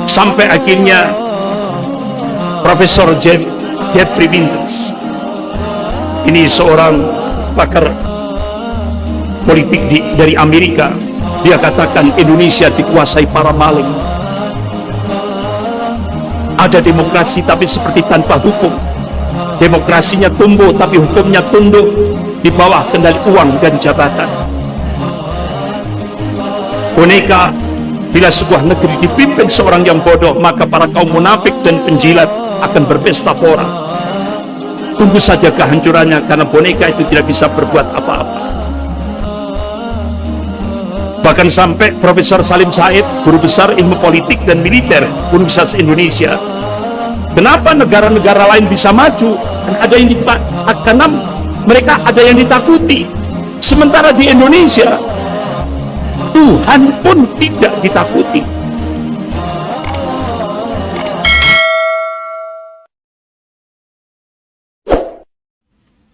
Sampai akhirnya Profesor Jeffrey Winters, ini seorang pakar politik dari Amerika, dia katakan Indonesia dikuasai para maling. Ada demokrasi tapi seperti tanpa hukum. Demokrasinya tumbuh tapi hukumnya tunduk di bawah kendali uang dan jabatan. Boneka, bila sebuah negeri dipimpin seorang yang bodoh, maka para kaum munafik dan penjilat akan berpesta pora. Tunggu saja kehancurannya, karena boneka itu tidak bisa berbuat apa-apa. Bahkan sampai Profesor Salim Said, guru besar ilmu politik dan militer Universitas Indonesia, kenapa negara-negara lain bisa maju? Karena mereka ada yang ditakuti. Sementara di Indonesia, Tuhan pun tidak ditakuti.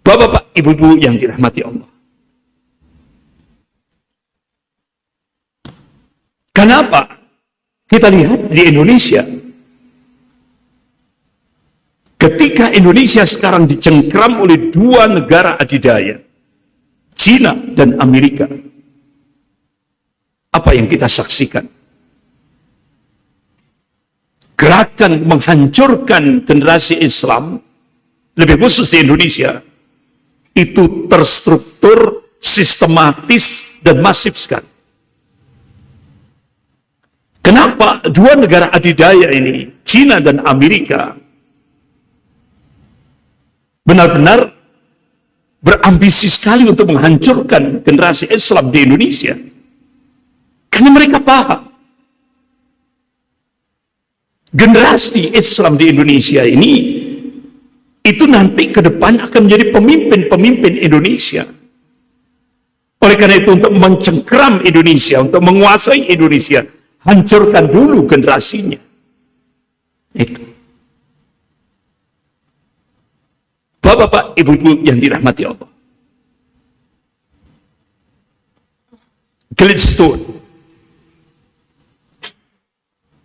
Bapak-bapak, ibu-ibu yang dirahmati Allah. Kenapa kita lihat di Indonesia, ketika Indonesia sekarang dicengkram oleh dua negara adidaya, Cina dan Amerika, apa yang kita saksikan? Gerakan menghancurkan generasi Islam, lebih khusus di Indonesia, itu terstruktur, sistematis, dan masif sekali. Kenapa dua negara adidaya ini, Cina dan Amerika, benar-benar berambisi sekali untuk menghancurkan generasi Islam di Indonesia? Karena mereka paham generasi Islam di Indonesia ini itu nanti ke depan akan menjadi pemimpin-pemimpin Indonesia. Oleh karena itu, untuk mencengkram Indonesia, untuk menguasai Indonesia, hancurkan dulu generasinya. Itu. Bapak-bapak, ibu-ibu yang dirahmati Allah. Gladstone,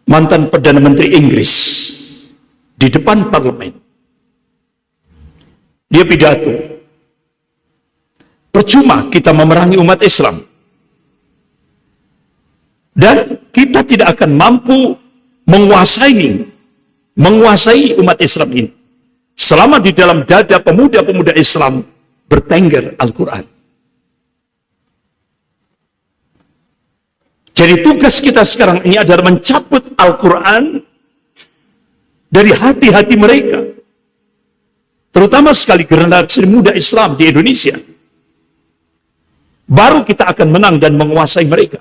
mantan Perdana Menteri Inggris, di depan parlemen, dia pidato, percuma kita memerangi umat Islam, dan kita tidak akan mampu menguasai umat Islam ini selama di dalam dada pemuda-pemuda Islam bertengger Al-Quran. Jadi tugas kita sekarang ini adalah mencabut Al-Quran dari hati-hati mereka, terutama sekali generasi muda Islam di Indonesia. Baru kita akan menang dan menguasai mereka.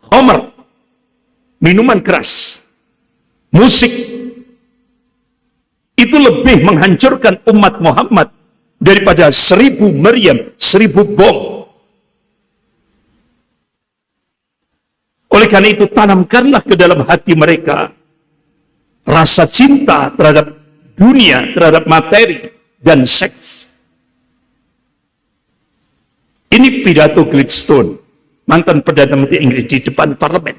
Homer, minuman keras, musik, itu lebih menghancurkan umat Muhammad daripada 1000 meriam, 1000 bom. Oleh karena itu, tanamkanlah ke dalam hati mereka rasa cinta terhadap dunia, terhadap materi, dan seks. Ini pidato Gladstone, mantan Perdana Menteri Inggris, di depan parlemen.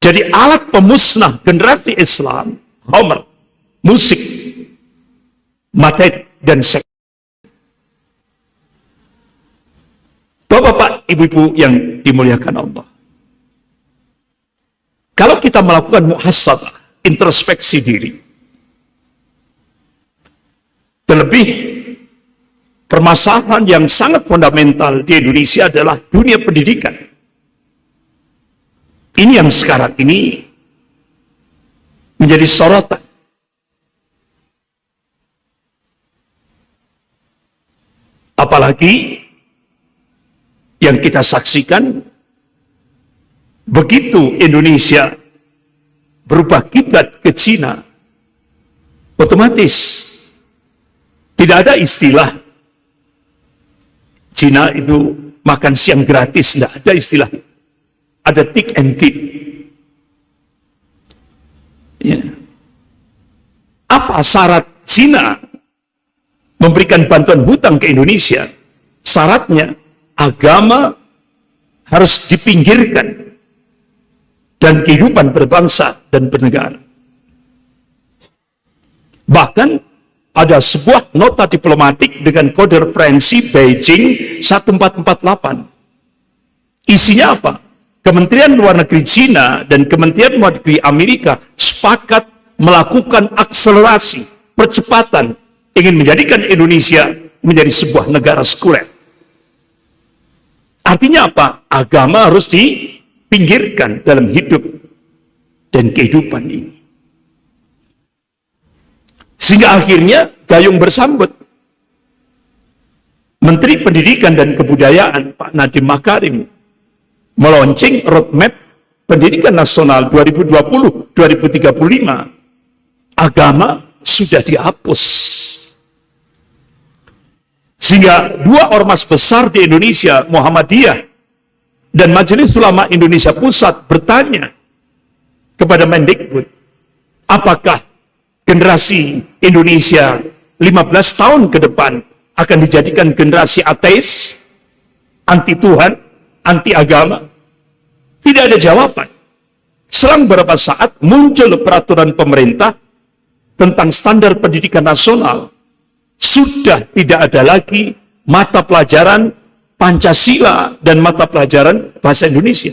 Jadi alat pemusnah generasi Islam, Homer, musik, materi, dan seks. Bapak-bapak, ibu-ibu yang dimuliakan Allah. Kalau kita melakukan muhasabah, introspeksi diri, terlebih permasalahan yang sangat fundamental di Indonesia adalah dunia pendidikan. Ini yang sekarang ini menjadi sorotan. Apalagi yang kita saksikan, begitu Indonesia berubah kiblat ke Cina, otomatis tidak ada istilah Cina itu makan siang gratis, tidak ada istilah. Ada take and give. Ya. Apa syarat Cina memberikan bantuan hutang ke Indonesia? Syaratnya agama harus dipinggirkan dan kehidupan berbangsa dan bernegara. Bahkan ada sebuah nota diplomatik dengan kode referensi Beijing 1448. Isinya apa? Kementerian Luar Negeri Cina dan Kementerian Luar Negeri Amerika sepakat melakukan akselerasi, percepatan, ingin menjadikan Indonesia menjadi sebuah negara sekuler. Artinya apa? Agama harus dipinggirkan dalam hidup dan kehidupan ini. Sehingga akhirnya gayung bersambut. Menteri Pendidikan dan Kebudayaan Pak Nadiem Makarim meluncing roadmap pendidikan nasional 2020-2035. Agama sudah dihapus. Sehingga dua ormas besar di Indonesia, Muhammadiyah dan Majelis Ulama Indonesia Pusat, bertanya kepada Mendikbud, apakah generasi Indonesia 15 tahun ke depan akan dijadikan generasi ateis, anti Tuhan, anti agama? Tidak ada jawaban. Selang beberapa saat muncul peraturan pemerintah tentang standar pendidikan nasional. Sudah tidak ada lagi mata pelajaran Pancasila dan mata pelajaran bahasa Indonesia.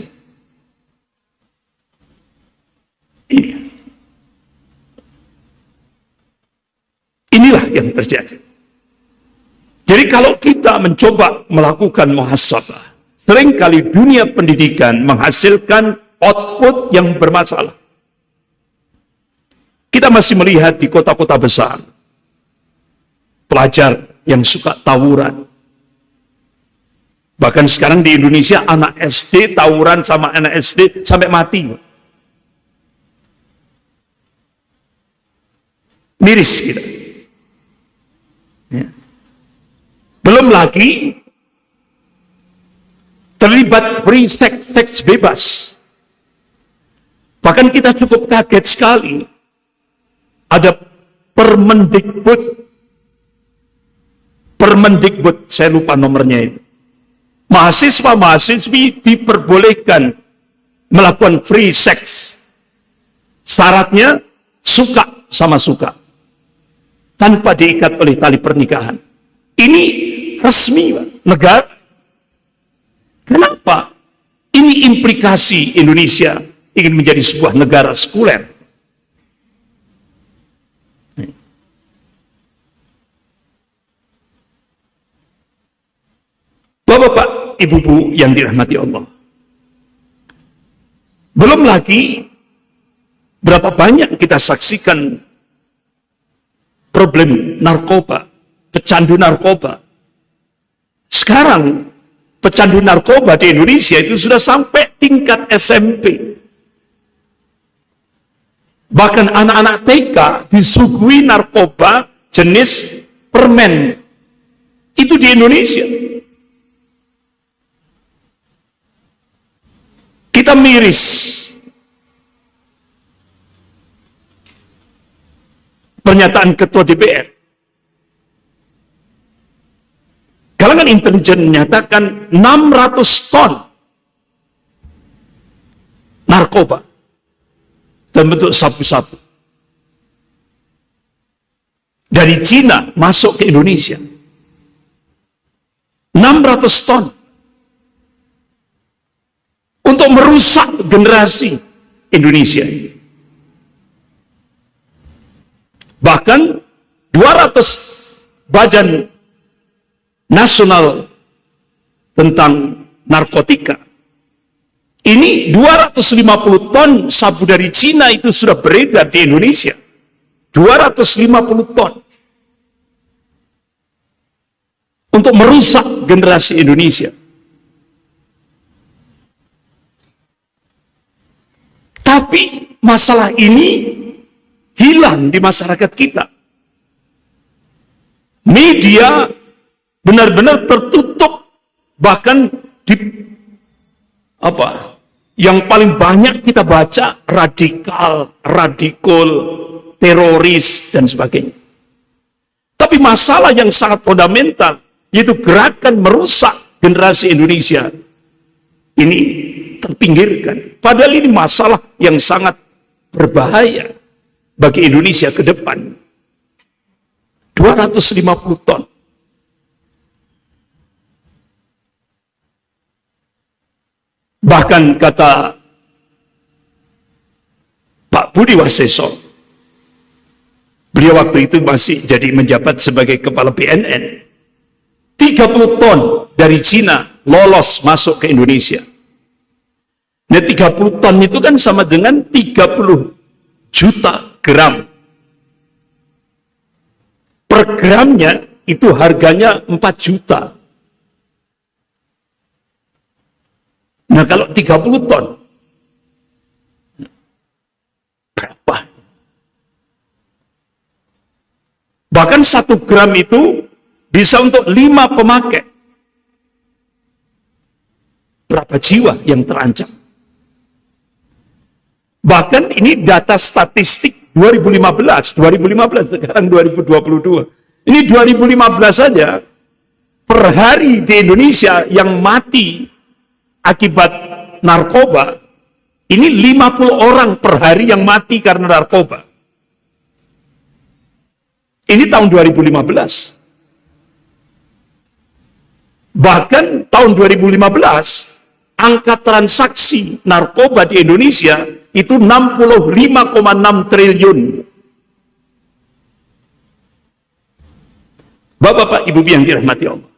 Inilah yang terjadi. Jadi kalau kita mencoba melakukan muhasabah, seringkali dunia pendidikan menghasilkan output yang bermasalah. Kita masih melihat di kota-kota besar, pelajar yang suka tawuran. Bahkan sekarang di Indonesia anak SD tawuran sama anak SD sampai mati. Miris kita. Ya. Belum lagi terlibat free sex, seks bebas. Bahkan kita cukup kaget sekali. Ada Permendikbud, saya lupa nomornya itu. Mahasiswa-mahasiswi diperbolehkan melakukan free sex. Syaratnya suka sama suka. Tanpa diikat oleh tali pernikahan. Ini resmi, Pak, negara. Kenapa? Ini implikasi Indonesia ingin menjadi sebuah negara sekuler. Bapak-bapak, ibu-ibu yang dirahmati Allah. Belum lagi berapa banyak kita saksikan problem narkoba, pecandu narkoba. Sekarang pecandu narkoba di Indonesia itu sudah sampai tingkat SMP. Bahkan anak-anak TK disuguhi narkoba jenis permen. Itu di Indonesia. Kita miris. Pernyataan Ketua DPR. Kalangan intelijen menyatakan 600 ton narkoba dalam bentuk sabu-sabu dari Cina masuk ke Indonesia. 600 ton untuk merusak generasi Indonesia ini. Bahkan 200 badan nasional tentang narkotika. Ini 250 ton sabu dari Cina itu sudah beredar di Indonesia. 250 ton. Untuk merusak generasi Indonesia. Tapi masalah ini hilang di masyarakat kita. Media benar-benar tertutup, bahkan di yang paling banyak kita baca radikal, teroris dan sebagainya. Tapi masalah yang sangat fundamental, yaitu gerakan merusak generasi Indonesia, ini terpinggirkan. Padahal ini masalah yang sangat berbahaya bagi Indonesia ke depan. 250 ton. Bahkan kata Pak Budi Waseso, beliau waktu itu masih jadi menjabat sebagai kepala BNN, 30 ton dari Cina lolos masuk ke Indonesia. Nah, 30 ton itu kan sama dengan 30 juta gram. Per gramnya itu harganya 4 juta. Nah, kalau 30 ton, berapa? Bahkan 1 gram itu bisa untuk 5 pemakai. Berapa jiwa yang terancam? Bahkan ini data statistik 2015 sekarang 2022. Ini 2015 saja, per hari di Indonesia yang mati akibat narkoba, ini 50 orang per hari yang mati karena narkoba. Ini tahun 2015. Bahkan tahun 2015, angka transaksi narkoba di Indonesia itu 65,6 triliun. Bapak-bapak, ibu yang dirahmati Allah.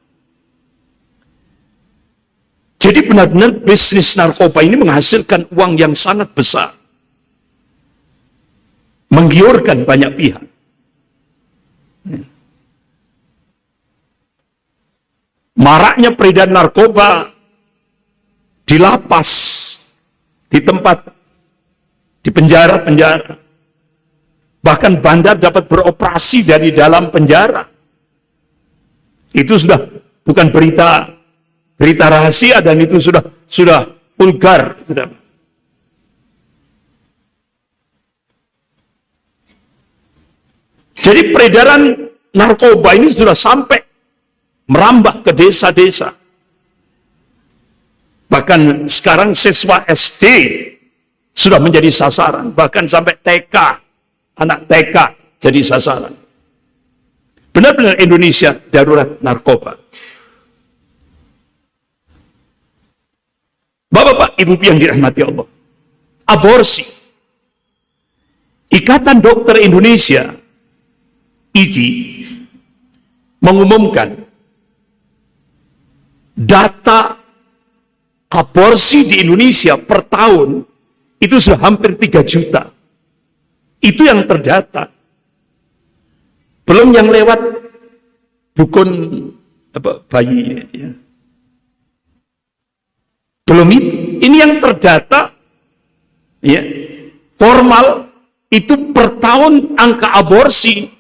Jadi benar-benar bisnis narkoba ini menghasilkan uang yang sangat besar. Menggiurkan banyak pihak. Maraknya peredaran narkoba di lapas, di tempat, di penjara-penjara. Bahkan bandar dapat beroperasi dari dalam penjara. Itu sudah bukan berita rahasia, dan itu sudah vulgar. Jadi peredaran narkoba ini sudah sampai merambah ke desa-desa. Bahkan sekarang siswa SD sudah menjadi sasaran, bahkan sampai TK, anak TK jadi sasaran. Benar-benar Indonesia darurat narkoba. Bapak-bapak, ibu yang dirahmati Allah. Aborsi. Ikatan Dokter Indonesia, IDI, mengumumkan data aborsi di Indonesia per tahun itu sudah hampir 3 juta. Itu yang terdata. Belum yang lewat dukun bayi. Ya. Belum itu. Ini yang terdata, ya, formal, itu per tahun angka aborsi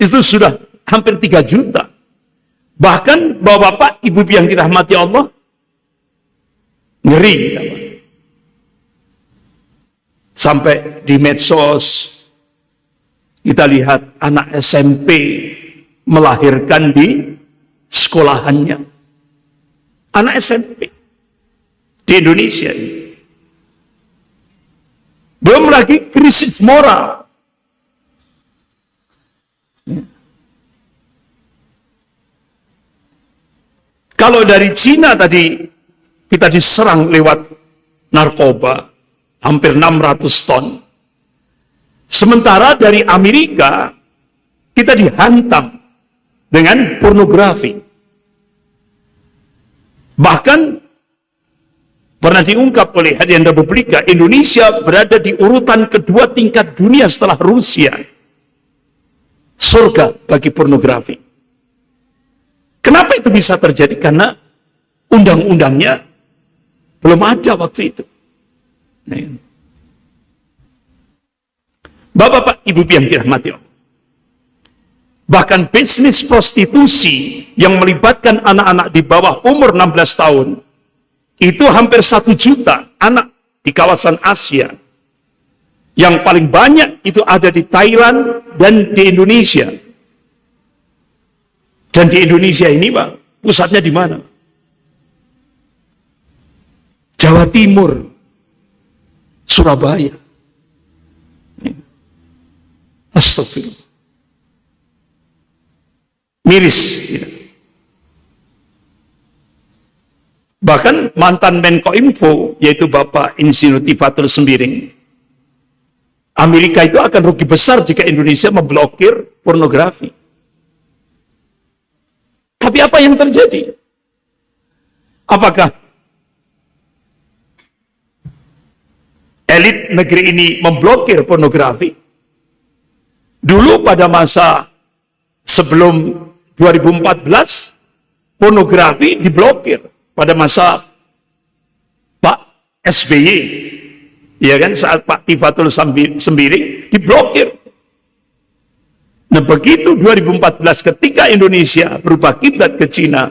itu sudah hampir 3 juta. Bahkan bapak-bapak, ibu yang dirahmati Allah, ngeri. Sampai di medsos, kita lihat anak SMP melahirkan di sekolahannya. Anak SMP di Indonesia ini. Belum lagi krisis moral. Kalau dari Cina tadi kita diserang lewat narkoba, hampir 600 ton. Sementara dari Amerika, kita dihantam dengan pornografi. Bahkan, pernah diungkap oleh Harian Republika, Indonesia berada di urutan kedua tingkat dunia setelah Rusia. Surga bagi pornografi. Kenapa itu bisa terjadi? Karena undang-undangnya belum ada waktu itu. Bapak-bapak, ibu yang dirahmati Allah. Bahkan bisnis prostitusi yang melibatkan anak-anak di bawah umur 16 tahun, itu hampir 1 juta anak di kawasan Asia. Yang paling banyak itu ada di Thailand dan di Indonesia. Dan di Indonesia ini, Pak, pusatnya di mana? Jawa Timur, Surabaya. Astagfirullah. Miris. Ya. Bahkan mantan Menko Info, yaitu Bapak Insinyur Tifatul Sembiring, Amerika itu akan rugi besar jika Indonesia memblokir pornografi. Tapi apa yang terjadi? Apakah elit negeri ini memblokir pornografi? Dulu pada masa sebelum 2014, pornografi diblokir. Pada masa Pak SBY, ya kan, saat Pak Tifatul Sembiring diblokir. Nah begitu 2014 ketika Indonesia berubah kiblat ke Cina,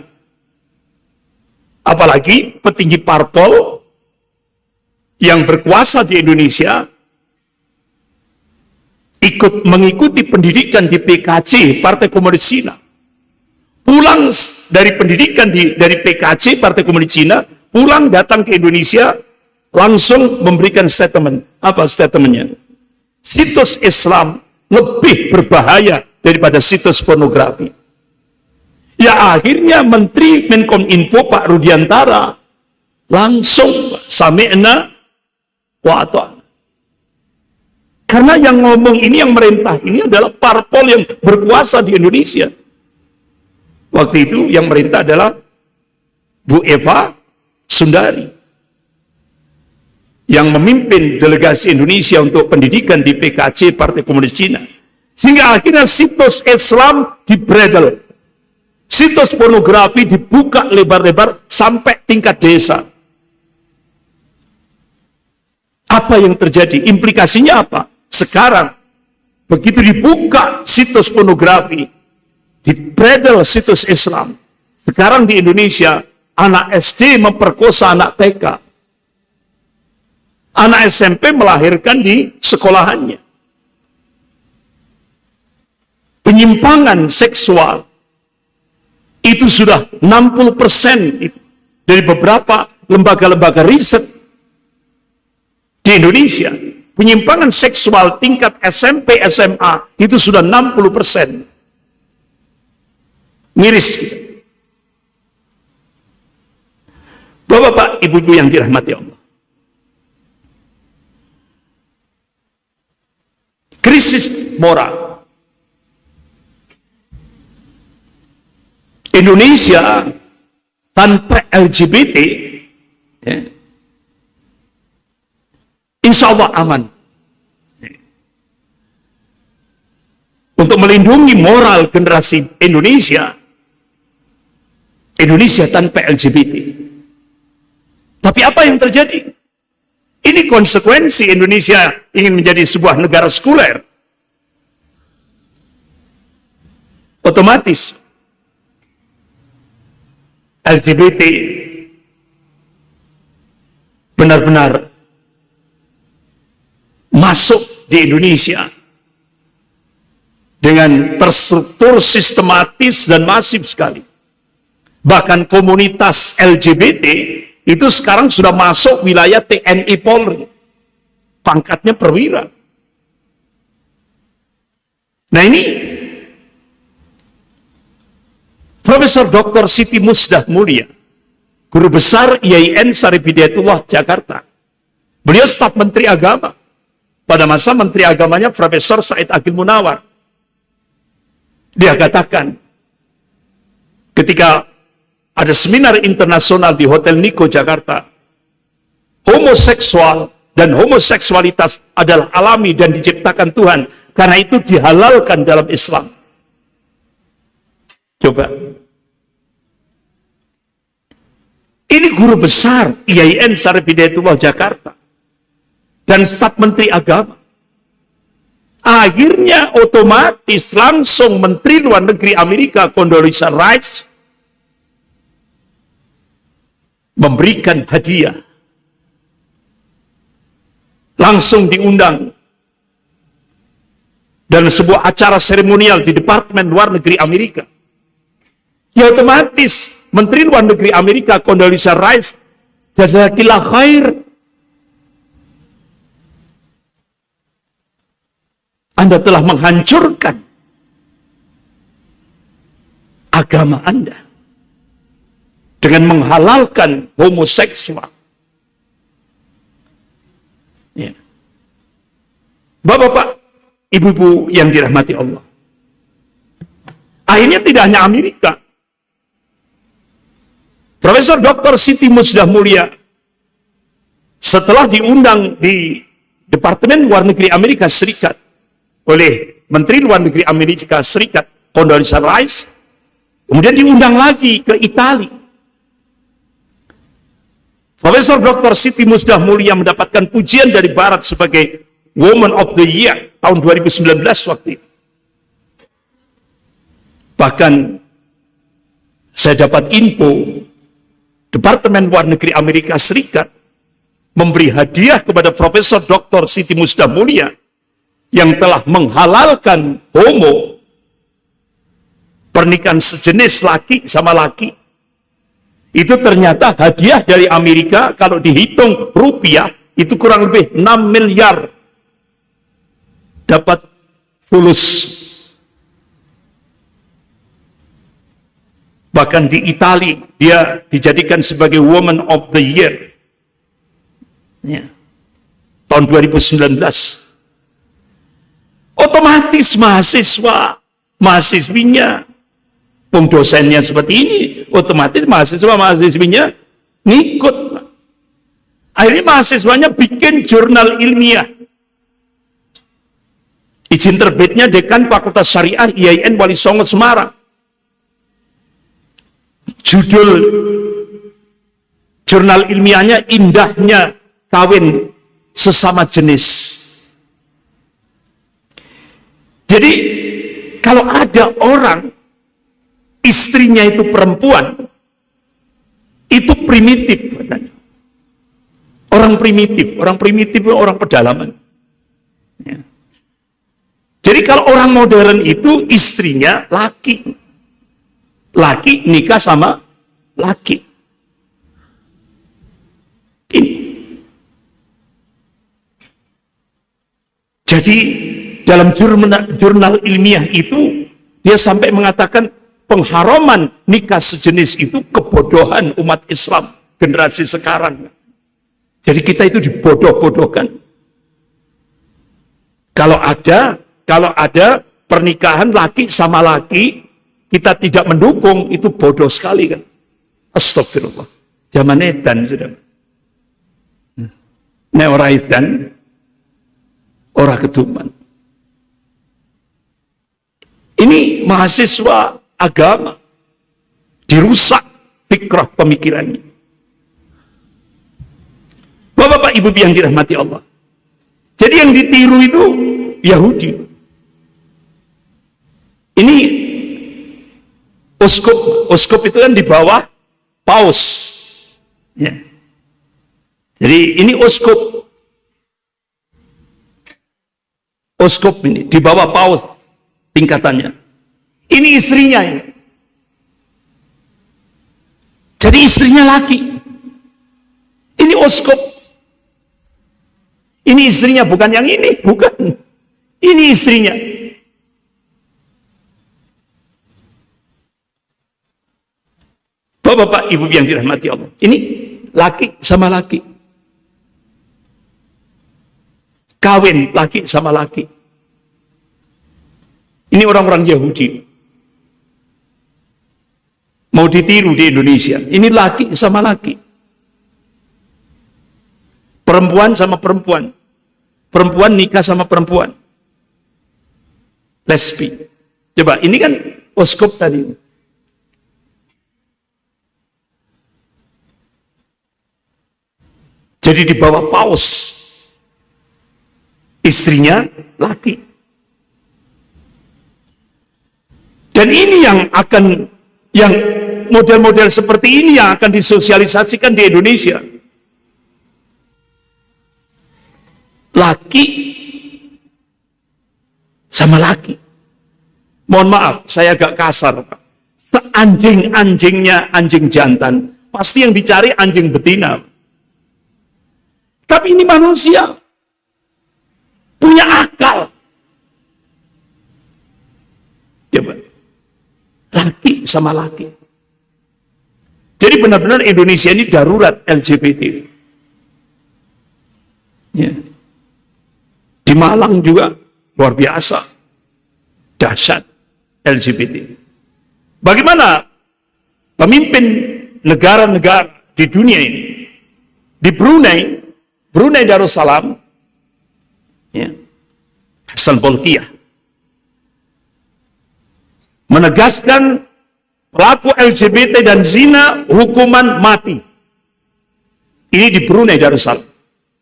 apalagi petinggi parpol yang berkuasa di Indonesia ikut mengikuti pendidikan di PKC, Partai Komunis Cina. Pulang dari pendidikan dari PKC, Partai Komunis Cina, pulang datang ke Indonesia, langsung memberikan statement. Apa statementnya? Situs Islam lebih berbahaya daripada situs pornografi. Ya akhirnya Menteri Menkominfo Pak Rudiantara langsung sami'na wa ata'na. Karena yang ngomong ini, yang merintah ini adalah parpol yang berkuasa di Indonesia. Waktu itu yang merintah adalah Bu Eva Sundari, yang memimpin delegasi Indonesia untuk pendidikan di PKC, Partai Komunis Cina. Sehingga akhirnya situs Islam dibredel. Situs pornografi dibuka lebar-lebar sampai tingkat desa. Apa yang terjadi? Implikasinya apa? Sekarang, begitu dibuka situs pornografi, dibredel situs Islam. Sekarang di Indonesia, anak SD memperkosa anak TK. Anak SMP melahirkan di sekolahannya. Penyimpangan seksual itu sudah 60% dari beberapa lembaga-lembaga riset di Indonesia. Penyimpangan seksual tingkat SMP, SMA itu sudah 60%. Miris. Bapak-bapak, ibu-ibu yang dirahmati Allah. Krisis moral. Indonesia tanpa LGBT, ya, insya Allah aman. Untuk melindungi moral generasi Indonesia, Indonesia tanpa LGBT. Tapi apa yang terjadi? Ini konsekuensi Indonesia ingin menjadi sebuah negara sekuler. Otomatis LGBT benar-benar masuk di Indonesia dengan terstruktur, sistematis, dan masif sekali. Bahkan komunitas LGBT itu sekarang sudah masuk wilayah TNI Polri. Pangkatnya perwira. Nah ini, Profesor Dr. Siti Musdah Mulia, Guru Besar IAIN Syarif Hidayatullah Jakarta. Beliau staf Menteri Agama. Pada masa Menteri Agamanya Profesor Said Agil Munawar. Dia katakan, ketika ada seminar internasional di Hotel Niko, Jakarta, homoseksual dan homoseksualitas adalah alami dan diciptakan Tuhan, karena itu dihalalkan dalam Islam. Coba. Ini guru besar IAIN Syarif Hidayatullah Jakarta dan staf Menteri Agama. Akhirnya otomatis langsung Menteri Luar Negeri Amerika Condoleezza Rice memberikan hadiah. Langsung diundang dalam sebuah acara seremonial di Departemen Luar Negeri Amerika. Ya otomatis Menteri Luar Negeri Amerika Condoleezza Rice Jazakillah khair. Anda telah menghancurkan agama Anda dengan menghalalkan homoseksual. Ya. Bapak-bapak, ibu-ibu yang dirahmati Allah. Akhirnya tidak hanya Amerika. Profesor Dr. Siti Musdah Mulia setelah diundang di Departemen Luar Negeri Amerika Serikat oleh Menteri Luar Negeri Amerika Serikat Condoleezza Rice, kemudian diundang lagi ke Italia. Profesor Dr. Siti Musdah Mulia mendapatkan pujian dari Barat sebagai Woman of the Year tahun 2019 waktu itu. Bahkan saya dapat info Departemen Luar Negeri Amerika Serikat memberi hadiah kepada Profesor Dr. Siti Musdah Mulia yang telah menghalalkan homo, pernikahan sejenis laki sama laki. Itu ternyata hadiah dari Amerika kalau dihitung rupiah itu kurang lebih 6 miliar dapat fulus. Bahkan di Italia dia dijadikan sebagai Woman of the Year ya. Tahun 2019. Otomatis mahasiswinya, dosennya seperti ini, otomatis mahasiswinya ngikut. Akhirnya mahasiswanya bikin jurnal ilmiah. Izin terbitnya Dekan Fakultas Syariah IAIN Wali Songo Semarang. Judul jurnal ilmiahnya Indahnya Kawin Sesama Jenis. Jadi kalau ada orang istrinya itu perempuan, itu primitif katanya. Orang primitif itu orang pedalaman. Ya. Jadi kalau orang modern itu istrinya laki. Laki nikah sama laki. Ini. Jadi dalam jurnal ilmiah itu dia sampai mengatakan pengharaman nikah sejenis itu kebodohan umat Islam generasi sekarang. Jadi kita itu dibodoh-bodohkan. Kalau ada pernikahan laki sama laki, kita tidak mendukung, itu bodoh sekali kan. Astagfirullah. Zaman edan sudah. Nek ora edan, ora keduman. Ini mahasiswa agama dirusak fikrah pemikirannya. Bapak-bapak ibu yang dirahmati Allah. Jadi yang ditiru itu Yahudi. Ini uskup itu kan di bawah paus. Ya. Jadi ini uskup ini di bawah paus tingkatannya. Ini istrinya ini. Jadi istrinya laki. Ini uskup. Ini istrinya, bukan yang ini, bukan. Ini istrinya. Bapak-bapak, ibu yang dirahmati Allah. Ini laki sama laki. Kawin laki sama laki. Ini orang-orang Yahudi. Mau ditiru di Indonesia. Ini laki sama laki. Perempuan sama perempuan. Perempuan nikah sama perempuan. Lesbi. Coba, ini kan uskup tadi. Jadi di bawah paus. Istrinya laki. Dan ini yang model-model seperti ini yang akan disosialisasikan di Indonesia. Laki sama laki. Mohon maaf, saya agak kasar, Pak. Seanjing-anjingnya anjing jantan, pasti yang dicari anjing betina. Tapi ini manusia punya akal. Coba, laki sama laki. Jadi benar-benar Indonesia ini darurat LGBT. Ya. Di Malang juga luar biasa, dahsyat LGBT. Bagaimana pemimpin negara-negara di dunia ini, di Brunei Darussalam, ya, Hasan Bolkiah, menegaskan pelaku LGBT dan zina hukuman mati. Ini di Brunei Darussalam.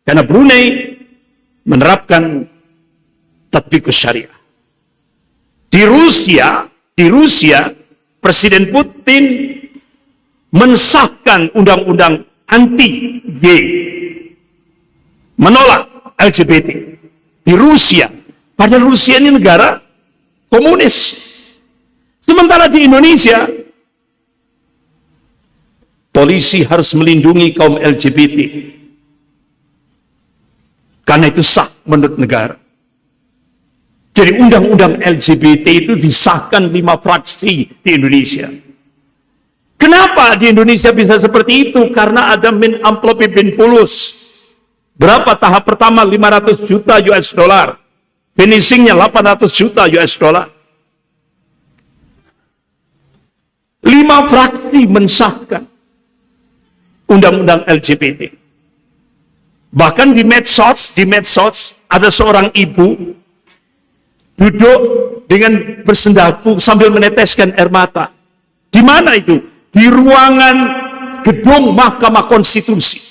Karena Brunei menerapkan tatbikus syariah. Di Rusia, Presiden Putin mensahkan undang-undang anti-gay, menolak LGBT. Di Rusia, padahal Rusia ini negara komunis. Sementara di Indonesia, polisi harus melindungi kaum LGBT. Karena itu sah menurut negara. Jadi undang-undang LGBT itu disahkan 5 fraksi di Indonesia. Kenapa di Indonesia bisa seperti itu? Karena ada min amplopi bin fulus. Berapa tahap pertama? 500 juta US dollar. Finishingnya 800 juta US dollar. 5 fraksi mensahkan undang-undang LGBT. Bahkan di medsos ada seorang ibu duduk dengan bersendaku sambil meneteskan air mata. Di mana itu? Di ruangan gedung Mahkamah Konstitusi.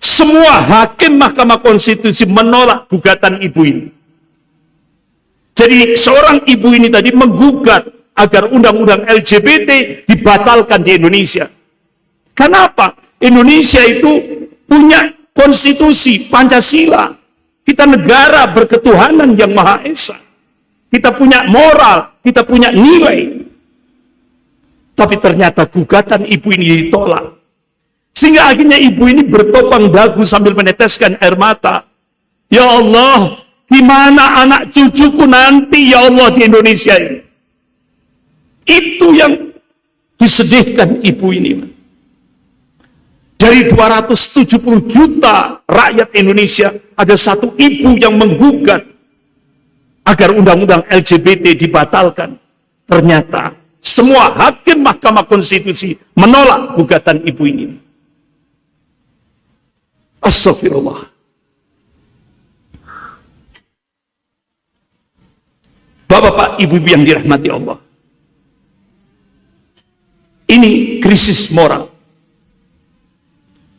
Semua hakim Mahkamah Konstitusi menolak gugatan ibu ini. Jadi seorang ibu ini tadi menggugat agar undang-undang LGBT dibatalkan di Indonesia. Kenapa? Indonesia itu punya konstitusi Pancasila. Kita negara berketuhanan yang Maha Esa. Kita punya moral, kita punya nilai. Tapi ternyata gugatan ibu ini ditolak. Sehingga akhirnya ibu ini bertopang dagu sambil meneteskan air mata. Ya Allah, di mana anak cucuku nanti ya Allah di Indonesia ini? Itu yang disedihkan ibu ini. Dari 270 juta rakyat Indonesia, ada satu ibu yang menggugat agar undang-undang LGBT dibatalkan. Ternyata semua hakim Mahkamah Konstitusi menolak gugatan ibu ini. Astagfirullah. Bapak-bapak, ibu-ibu yang dirahmati Allah. Ini krisis moral.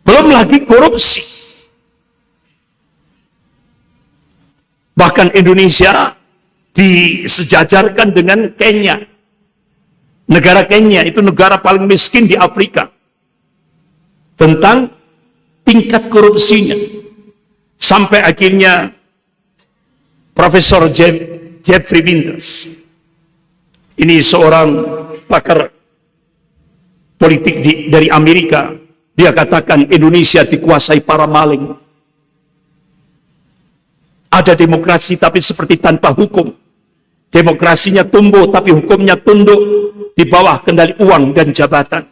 Belum lagi korupsi. Bahkan Indonesia disejajarkan dengan Kenya. Negara Kenya itu negara paling miskin di Afrika. Tentang tingkat korupsinya. Sampai akhirnya Profesor Jeffrey Winters, ini seorang pakar politik dari Amerika, dia katakan Indonesia dikuasai para maling. Ada demokrasi tapi seperti tanpa hukum. Demokrasinya tumbuh tapi hukumnya tunduk di bawah kendali uang dan jabatan.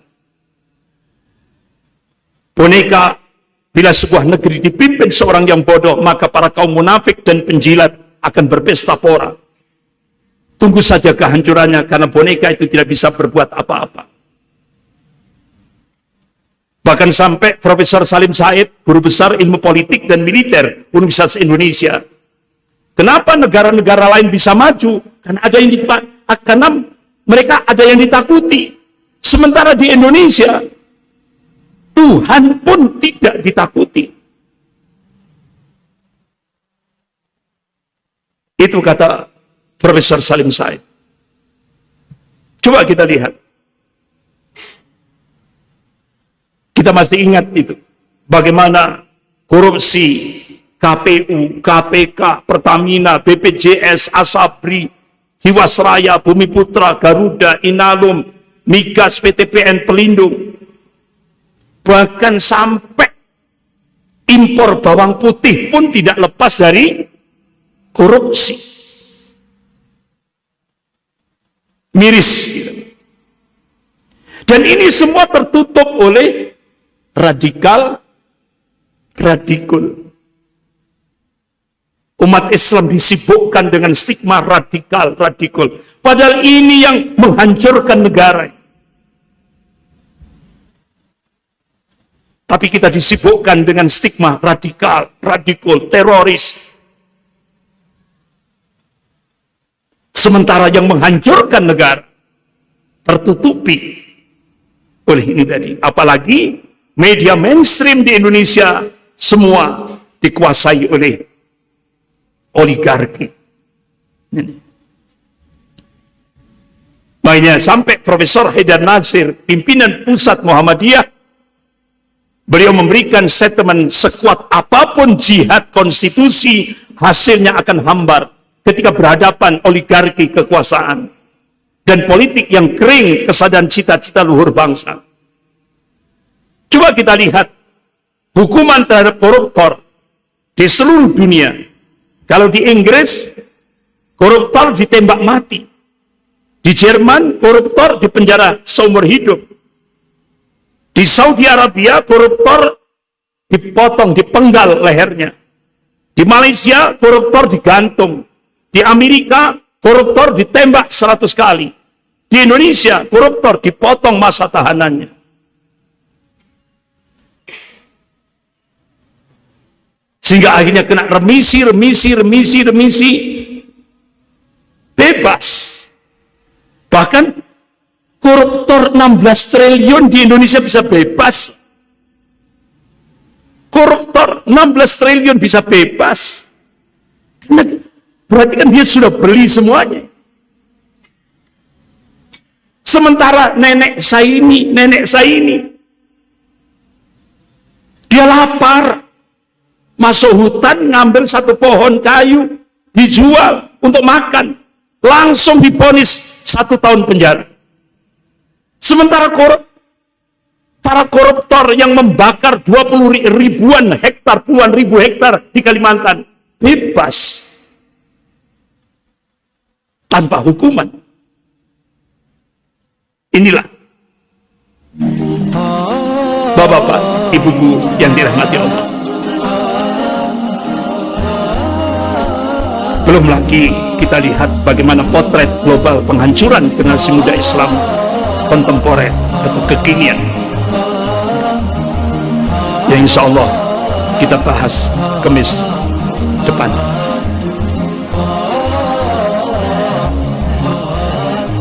Boneka, bila sebuah negeri dipimpin seorang yang bodoh, maka para kaum munafik dan penjilat akan berpesta pora. Tunggu saja kehancurannya, karena boneka itu tidak bisa berbuat apa-apa. Bahkan sampai Profesor Salim Said, guru besar ilmu politik dan militer Universitas Indonesia. Kenapa negara-negara lain bisa maju? Karena mereka ada yang ditakuti. Sementara di Indonesia, Tuhan pun tidak ditakuti. Itu kata Profesor Salim Said. Coba kita lihat. Kita masih ingat itu. Bagaimana korupsi KPU, KPK, Pertamina, BPJS, Asabri, Jiwasraya, Bumi Putra, Garuda, Inalum, Migas, PTPN, Pelindung. Bahkan sampai impor bawang putih pun tidak lepas dari korupsi. Miris. Dan ini semua tertutup oleh radikal. Umat Islam disibukkan dengan stigma radikal. Padahal ini yang menghancurkan negara. Tapi kita disibukkan dengan stigma radikal, teroris. Sementara yang menghancurkan negara tertutupi oleh ini tadi. Apalagi media mainstream di Indonesia semua dikuasai oleh oligarki. Makanya sampai Profesor Haidar Nasir, pimpinan pusat Muhammadiyah, beliau memberikan statement, sekuat apapun jihad konstitusi, hasilnya akan hambar ketika berhadapan oligarki kekuasaan dan politik yang kering kesadaran cita-cita luhur bangsa. Coba kita lihat hukuman terhadap koruptor di seluruh dunia. Kalau di Inggris, koruptor ditembak mati. Di Jerman, koruptor dipenjara seumur hidup. Di Saudi Arabia, koruptor dipotong, dipenggal lehernya. Di Malaysia, koruptor digantung. Di Amerika, koruptor ditembak 100 kali. Di Indonesia, koruptor dipotong masa tahanannya. Sehingga akhirnya kena remisi. Bebas. Bahkan koruptor 16 triliun di Indonesia bisa bebas. Koruptor 16 triliun bisa bebas. Berarti kan dia sudah beli semuanya. Sementara nenek saya ini, dia lapar. Masuk hutan, ngambil satu pohon kayu, dijual untuk makan. Langsung divonis 1 tahun penjara. Sementara para koruptor yang membakar 20 ribuan hektar, puluhan ribu hektar di Kalimantan, bebas. Tanpa hukuman. Inilah Bapak-bapak, ibu-ibu yang dirahmati Allah. Belum lagi kita lihat bagaimana potret global penghancuran generasi muda Islam kontemporer atau kekinian, yang insya Allah kita bahas Kamis depan.